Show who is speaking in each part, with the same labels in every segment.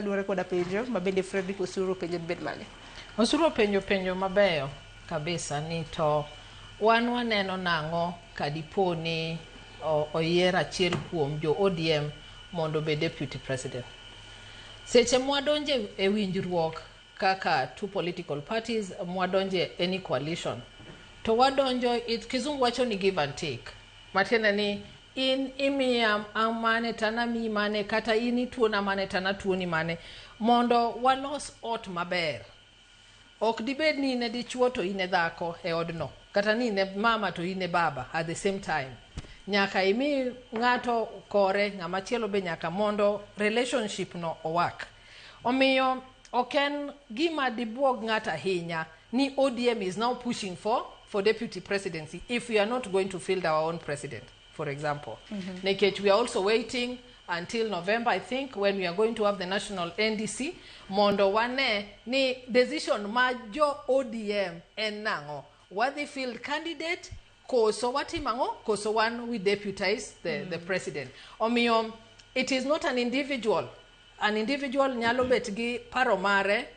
Speaker 1: kaluwore koda penjo mabende Fredrick Osuru penjo bed mane.
Speaker 2: Osuru penjo mabeyo kabisa ni to wan waneno nang'o kadipo ni oyier achiel kuom jo ODM mondo be deputy president. Seche mwadonje e winjruok kaka two political parties mwadonje any coalition to wadonjo kizungu wacho ni give and take. Matiende ni in imiya amane tana mi mane kata ini tuona mane tana tuoni mane mondo walos ot maber. Ok dibed ni ine dichuo to ine dhako e odno kata ni ine mama to ine baba at the same time. Nyaka imi ng'ato kore ng'ama chielo be nyaka mondo relationship no owak. Omiyo oken gima dibuog ng'ata ahinya ni ODM is now pushing for deputy presidency if we are not going to field our own president, for example. Nekech we are also waiting until November, I think, when we are going to have the national NDC. Mondo wane ni decision ma jo ODM en nango. Wadhi field candidate, koso watimango, koso one we deputize the president. Omiyo, it is not an individual. An individual nyalo bet gi paro mare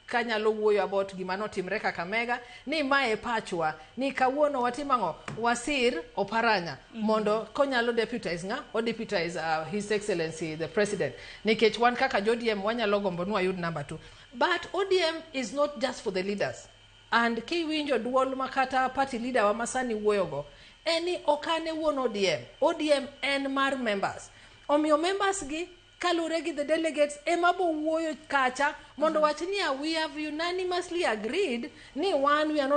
Speaker 2: ka nyalo wuoyo about gima notimre Kakamega ni mae pachwa ni kawuono watimango Wasir Oparanya mondo konyalo deputize nga o deputize His Excellency the President. Nikech wan kaka ODM wanyalo gombo nwa yud number 2. But ODM is not just for the leaders. And kiwinjo duol makata party leader wa masani wuoyogo eni okane wuon ODM. ODM en mar members. Omiyo members gi kalure gi the delegates emabo wuoyo kacha mondo wachni we have unanimously agreed ni one we are not